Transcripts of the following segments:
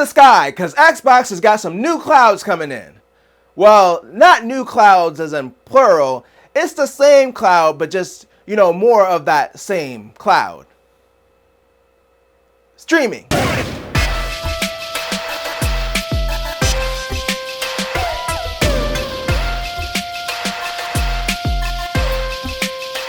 the sky, because Xbox has got some new clouds coming in. Well, not new clouds as in plural. It's the same cloud, but just, more of that same cloud. Streaming.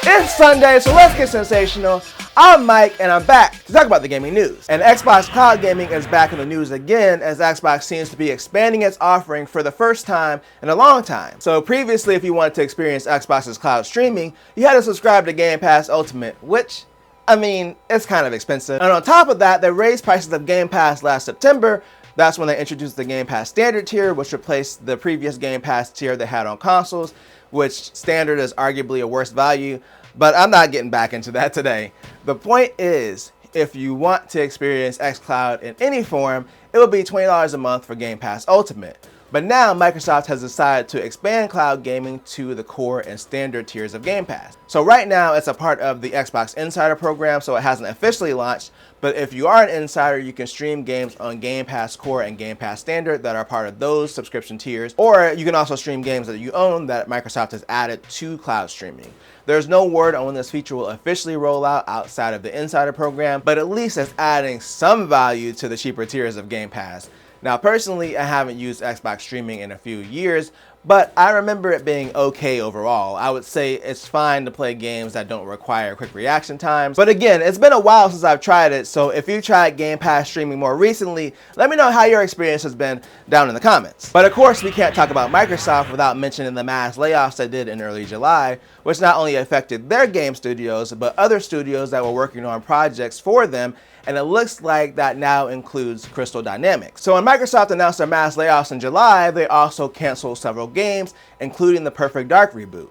It's Sunday, so let's get sensational. I'm Mike, and I'm back to talk about the gaming news. And Xbox Cloud Gaming is back in the news again, as Xbox seems to be expanding its offering for the first time in a long time. So previously, if you wanted to experience Xbox's cloud streaming, you had to subscribe to Game Pass Ultimate, which, it's kind of expensive. And on top of that, they raised prices of Game Pass last September. That's when they introduced the Game Pass Standard tier, which replaced the previous Game Pass tier they had on consoles, which Standard is arguably a worse value. But I'm not getting back into that today. The point is, if you want to experience xCloud in any form, it will be $20 a month for Game Pass Ultimate. But now Microsoft has decided to expand cloud gaming to the core and standard tiers of Game Pass. So right now it's a part of the Xbox Insider program, so it hasn't officially launched. But if you are an insider, you can stream games on Game Pass Core and Game Pass Standard that are part of those subscription tiers. Or you can also stream games that you own that Microsoft has added to cloud streaming. There's no word on when this feature will officially roll out outside of the Insider program, but at least it's adding some value to the cheaper tiers of Game Pass. Now, personally, I haven't used Xbox streaming in a few years, but I remember it being okay overall. I would say it's fine to play games that don't require quick reaction times. But again, it's been a while since I've tried it, so if you tried Game Pass streaming more recently, let me know how your experience has been down in the comments. But of course, we can't talk about Microsoft without mentioning the mass layoffs they did in early July, which not only affected their game studios, but other studios that were working on projects for them, and it looks like that now includes Crystal Dynamics. So when Microsoft announced their mass layoffs in July, they also canceled several games, including the Perfect Dark reboot.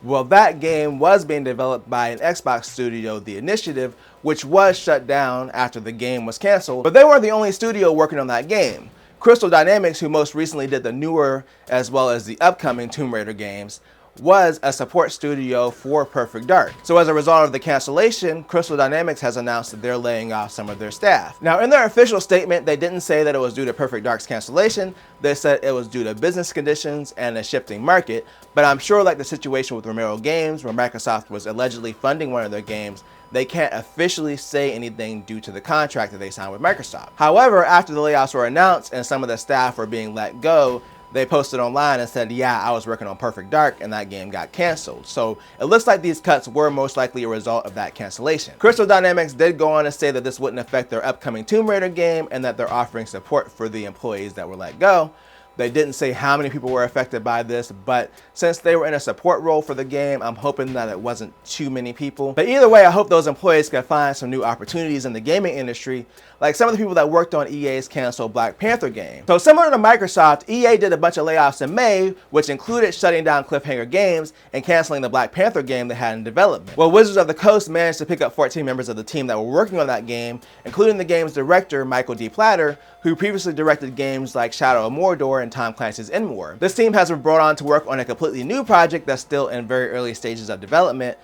Well, that game was being developed by an Xbox studio, The Initiative, which was shut down after the game was canceled, but they weren't the only studio working on that game. Crystal Dynamics, who most recently did the newer as well as the upcoming Tomb Raider games, was a support studio for Perfect Dark. So as a result of the cancellation, Crystal Dynamics has announced that they're laying off some of their staff. Now, in their official statement, they didn't say that it was due to Perfect Dark's cancellation. They said it was due to business conditions and a shifting market, but I'm sure like the situation with Romero Games, where Microsoft was allegedly funding one of their games, they can't officially say anything due to the contract that they signed with Microsoft. However, after the layoffs were announced and some of the staff were being let go, they posted online and said, yeah, I was working on Perfect Dark and that game got canceled. So it looks like these cuts were most likely a result of that cancellation. Crystal Dynamics did go on to say that this wouldn't affect their upcoming Tomb Raider game and that they're offering support for the employees that were let go. They didn't say how many people were affected by this, but since they were in a support role for the game, I'm hoping that it wasn't too many people. But either way, I hope those employees can find some new opportunities in the gaming industry, like some of the people that worked on EA's canceled Black Panther game. So similar to Microsoft, EA did a bunch of layoffs in May, which included shutting down Cliffhanger Games and canceling the Black Panther game they had in development. Well, Wizards of the Coast managed to pick up 14 members of the team that were working on that game, including the game's director, Michael D. Platter, who previously directed games like Shadow of Mordor and Tom Clancy's Endwar. This team has been brought on to work on a completely new project that's still in very early stages of development,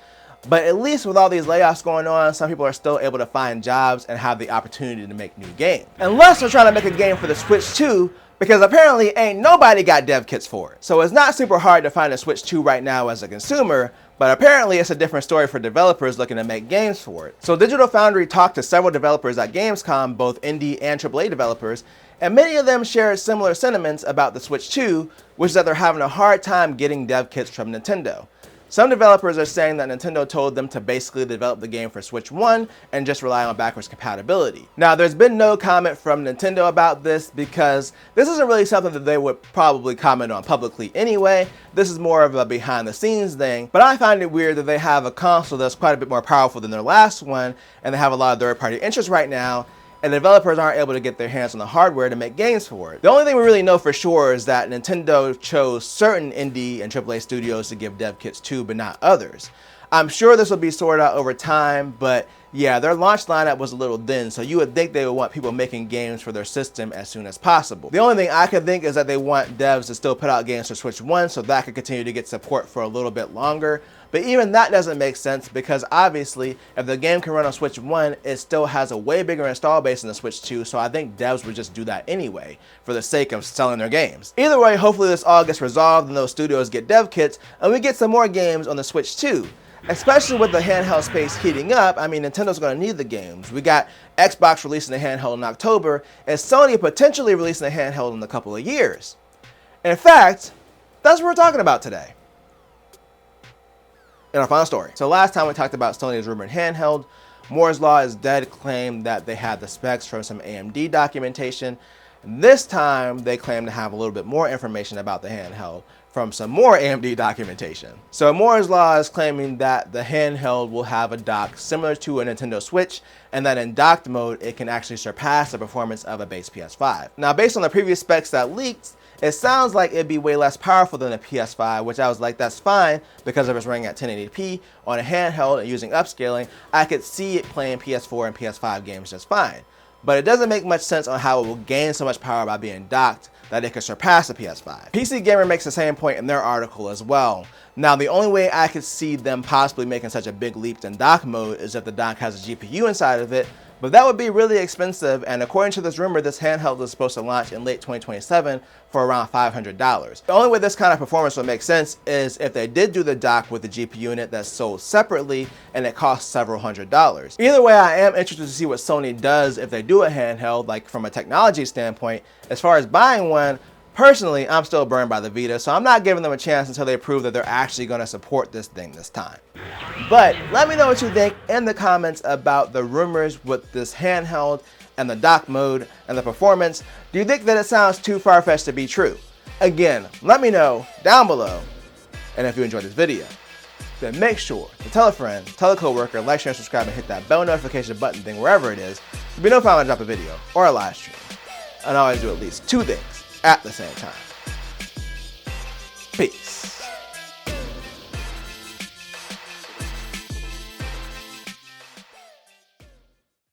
but at least with all these layoffs going on, some people are still able to find jobs and have the opportunity to make new games. Unless they're trying to make a game for the Switch 2, because apparently ain't nobody got dev kits for it. So it's not super hard to find a Switch 2 right now as a consumer, but apparently it's a different story for developers looking to make games for it. So Digital Foundry talked to several developers at Gamescom, both indie and AAA developers, and many of them shared similar sentiments about the Switch 2, which is that they're having a hard time getting dev kits from Nintendo. Some developers are saying that Nintendo told them to basically develop the game for Switch 1 and just rely on backwards compatibility. Now, there's been no comment from Nintendo about this because this isn't really something that they would probably comment on publicly anyway. This is more of a behind the scenes thing, but I find it weird that they have a console that's quite a bit more powerful than their last one, and they have a lot of third-party interest right now, and developers aren't able to get their hands on the hardware to make games for it. The only thing we really know for sure is that Nintendo chose certain indie and AAA studios to give dev kits to, but not others. I'm sure this will be sorted out over time, but yeah, their launch lineup was a little thin, so you would think they would want people making games for their system as soon as possible. The only thing I can think is that they want devs to still put out games for Switch 1 so that could continue to get support for a little bit longer. But even that doesn't make sense because obviously if the game can run on Switch 1, it still has a way bigger install base than the Switch 2, so I think devs would just do that anyway for the sake of selling their games. Either way, hopefully this all gets resolved and those studios get dev kits and we get some more games on the Switch 2. Especially with the handheld space heating up, I mean, Nintendo's going to need the games. We got Xbox releasing a handheld in October, and Sony potentially releasing a handheld in a couple of years. In fact, that's what we're talking about today in our final story. So last time we talked about Sony's rumored handheld, Moore's Law is Dead claimed that they had the specs from some AMD documentation. This time, they claim to have a little bit more information about the handheld from some more AMD documentation. So Moore's Law is claiming that the handheld will have a dock similar to a Nintendo Switch, and that in docked mode, it can actually surpass the performance of a base PS5. Now, based on the previous specs that leaked, it sounds like it'd be way less powerful than a PS5, which I was like, that's fine, because if it's running at 1080p on a handheld and using upscaling, I could see it playing PS4 and PS5 games just fine. But it doesn't make much sense on how it will gain so much power by being docked that it could surpass a PS5. PC Gamer makes the same point in their article as well. Now, the only way I could see them possibly making such a big leap in dock mode is if the dock has a GPU inside of it, but that would be really expensive, and according to this rumor, this handheld is supposed to launch in late 2027 for around $500. The only way this kind of performance would make sense is if they did do the dock with the GPU unit that's sold separately and it costs several $100s. Either way, I am interested to see what Sony does if they do a handheld, like from a technology standpoint. As far as buying one, personally, I'm still burned by the Vita, so I'm not giving them a chance until they prove that they're actually going to support this thing this time. But let me know what you think in the comments about the rumors with this handheld and the dock mode and the performance. Do you think that it sounds too far-fetched to be true? Again, let me know down below. And if you enjoyed this video, then make sure to tell a friend, tell a coworker, like, share, and subscribe, and hit that bell notification button thing wherever it is to be notified when I drop a video or a live stream. And I always do at least 2 things at the same time. Peace.